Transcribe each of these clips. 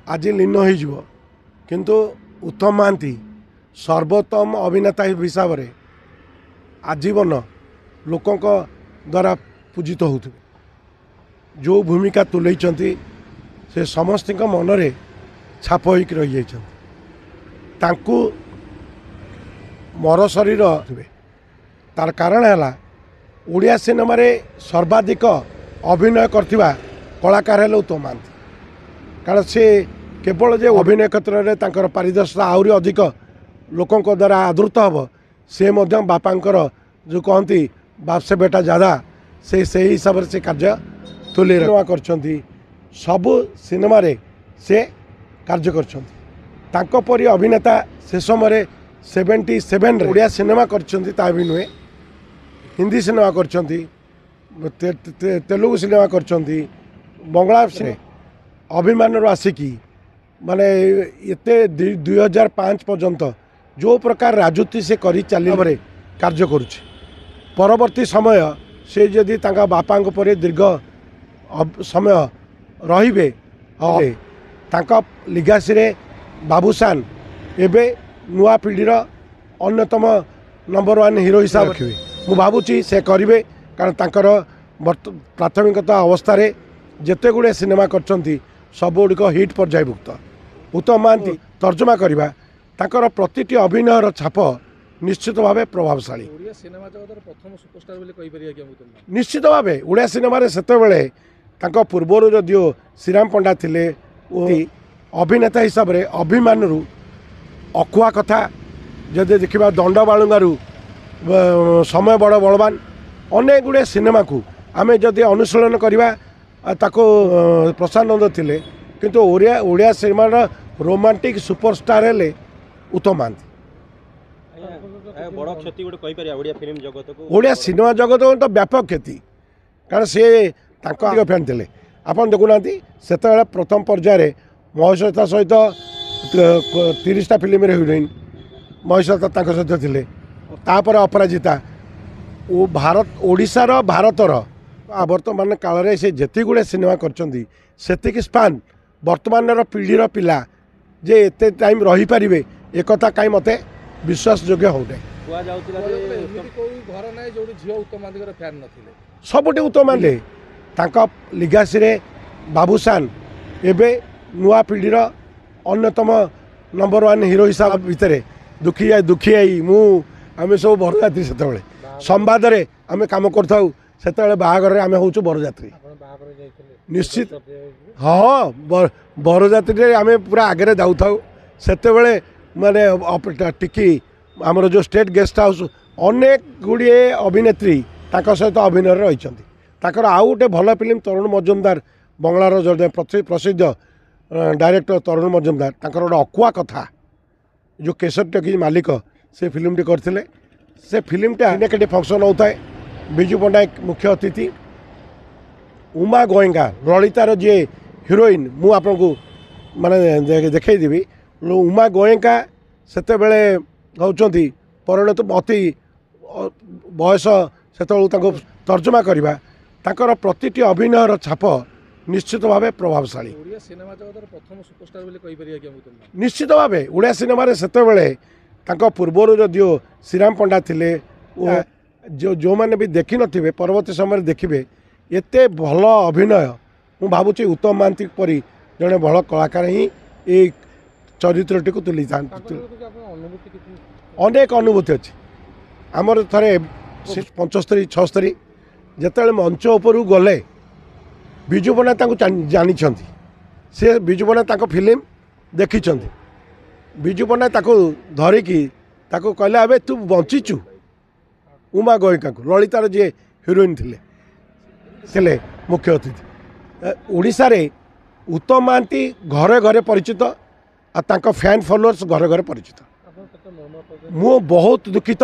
आज लीन हो किंतु उत्तम महांती सर्वोत्तम अभिनेता हिसाब से आजीवन लोकों द्वारा पूजित होते जो भूमिका तुलैचंती से समस्त मनरे छाप होक रही तांकु मर शरीर तार कारण है ओडिया सिनेमा रे सर्वाधिक अभिनय करथिबा कलाकार है उत्तम महांती कारण से केवल जे अभिनय क्षेत्र में तांकर पारिदर्शिता आहरी अधिक लोकों द्वारा आदृत हम से बापांकर जो कहती बाप से बेटा ज़्यादा से हिसाब से कार्य तुले कर सबु सिनेमा रे से कार्य कर परी अभिनेता से समय 77 ओडिया सिनेमा कर भी नुहे हिंदी सिनेमा कर तेलुगु सिनेमा कर बंगला से अभिमान आसिकी माने ये 2005 पर्यंत जो प्रकार राजनीति से करी चली कार्य करुचे परवर्ती समय से जदि बापा पर दीर्घ समय रहिबे लिगासी रे बाबूसान एबे नुआ पीढ़ीर अन्यतम नंबर 1 हीरो हिसाब रखिए मु भावुची से करिवे कारण तांकर प्राथमिकता अवस्था जेते गुड़े सिनेमा करछंती सब गुड़िक हिट पर्यायभुक्त उत्तम महांती तर्जमा करवा तांकर प्रतिटी अभिनयर छाप निश्चित भाव प्रभावशाली निश्चित भाव ओडिया सिनेमा सेतेबेले तांको पूर्वर जदिओ श्रीराम पंडा थिले अभिनेता हिसाब से अभिमान अकुआ कथा जदि देखा दंड बालुंगारू समय बड़ बलवान अनेक गुड़े सिनेमा को आमे जदि अनुशीलन करवा ताको प्रसानंद थिले किंतु ओडिया सिनेमा रोमांटिक सुपरस्टार हेले उत्तम महांती ओडिया सिनेमा जगत तो व्यापक क्षति कारण से फैन थे आप देखुना से प्रथम पर्यायर महेश्वरता सहित 30टा फिल्म हिरोइन महेश्वरता सहित थे तापर अपराजिता ओ भारत ओडिशार भारतर वर्तमान काल में से जेति गुड़े सिनेमा करती स्पान वर्तमान पीढ़ीर पिला जे एते टाइम रही पारिबे एकता कहीं मते विश्वास योग्य होने सबुटे उत्तम महांती तांका लिगासी रे बाबूसान एबे नुआ पीढ़ीर अन्यतम नंबर 1 हीरो हिसाब भितर दुखी आई मु आम सब बरजात्री से संवाद आम कम कर बाहागर आम हूँ बरजात्री निश्चित हाँ बरजात्री आम पूरा आगे जाऊ से माने टिकी आमर जो स्टेट गेस्ट हाउस अनेक गुड़िए अभिनेत्री सहित अभिनय रही आउ गोटे भल फिल्म तरुण मजुमदार बंगलार जो प्रसिद्ध डायरेक्टर तरुण मजुमदार गोटे अकुआ कथा जो केसर टकी मालिक से फिल्मटी करते से फिल्मटा अनेक फंक्शन होता है बिजू पट्टनायक मुख्य अतिथि उमा गोयंका ललितार जी हिरोइन मु आपको माने देखदेवी उमा गोयंका सेते बेले होउचंती परिणत अति बयस से तर्जमा करवा तांकर प्रतिटी अभिनयर छाप निश्चित भाव प्रभावशाली निश्चित भाव ओडिया सिनेमा सेतेबेले तांको पूर्वर जदिओ श्रीराम पंडा थिले जो मैंने भी देखी नथिबे परवर्ती समय देखिए एते भल अभिनय मु भावुची उत्तम महांती परी जड़े भल कलाकार ही ये चरित्रटी को तुली अनेक अनुभूति अच्छी आमर थे 75-76 जिते मंच उपरू गले बिजू पट्टनायक जानी से बिजू पट्टनायक फिल्म देखी बिजू पट्टनायक धरिकी कहले अबे तू बंचीचु उमा गोयंका ललितार जी हिरोइन थिले मुख्य अतिथि ओडिशा रे उत्तम महांती घरे घरे परिचित आ फैन फॉलोअर्स घरे घरे परिचित मु बहुत दुखित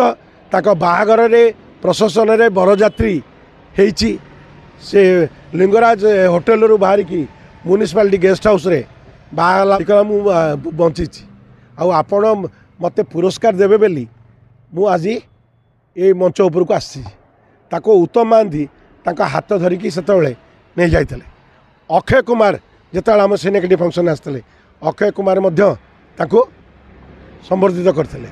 बाहागर रे प्रशासन रे बरजात्री हेची से लिंगराज होटेल रू बाहर की म्युनिसिपालिटी गेस्ट हाउस रे बाहला मु बंची आपण मते पुरस्कार देबे बेली मु आज ये मंच उपर को आसी उत्तम महांती हाथ धरिकी से नहीं जाते अक्षय कुमार जिते आम सिनेकेटी फंक्शन आसते ଅକ୍ଷୟ କୁମାର ମଧ୍ୟ ତାଙ୍କୁ ସମ୍ବର୍ଦ୍ଧିତ କରିଥିଲେ।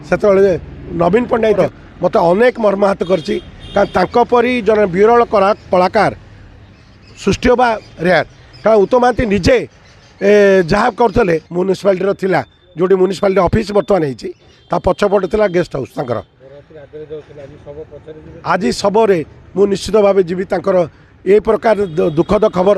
ସେତେବେଳେ ନବୀନ ପଟ୍ଟନାୟକ ମୋତେ ଅନେକ ମର୍ମାହତ କରିଛି, କାରଣ ତାଙ୍କ ପରି ଜଣେ ବିରଳ କଳାକାର ସୃଷ୍ଟି ହେବା ରେୟାର। କାରଣ ଉତ୍ତମ ମହାନ୍ତି ନିଜେ ଯାହା କରୁଥିଲେ ମ୍ୟୁନିସିପାଲିଟିର ଥିଲା, ଯେଉଁଠି ମ୍ୟୁନିସିପାଲିଟି ଅଫିସ୍ ବର୍ତ୍ତମାନ ହେଇଛି ତା ପଛପଟେ ଥିଲା ଗେଷ୍ଟ ହାଉସ୍ ତାଙ୍କର। ଆଜି ଶବରେ ମୁଁ ନିଶ୍ଚିତ ଭାବେ ଯିବି। ତାଙ୍କର ଏ ପ୍ରକାର ଦୁଃଖଦ ଖବର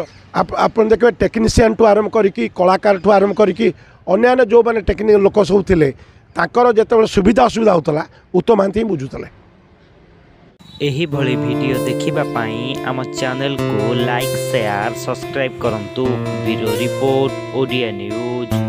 ଆପଣ ଦେଖିବେ, ଟେକ୍ନିସିଆନ୍ଠୁ ଆରମ୍ଭ କରିକି କଳାକାରଠୁ ଆରମ୍ଭ କରିକି ଅନ୍ୟାନ୍ୟ ଯେଉଁମାନେ ଟେକ୍ନିକାଲ ଲୋକ ସବୁ ଥିଲେ, ତାଙ୍କର ଯେତେବେଳେ ସୁବିଧା ଅସୁବିଧା ହେଉଥିଲା ଉତ୍ତମ ମହାନ୍ତି ହିଁ ବୁଝୁଥିଲେ। ଏହିଭଳି ଭିଡ଼ିଓ ଦେଖିବା ପାଇଁ ଆମ ଚ୍ୟାନେଲକୁ ଲାଇକ୍, ସେୟାର, ସବସ୍କ୍ରାଇବ୍ କରନ୍ତୁ। Bureau report, Odia news.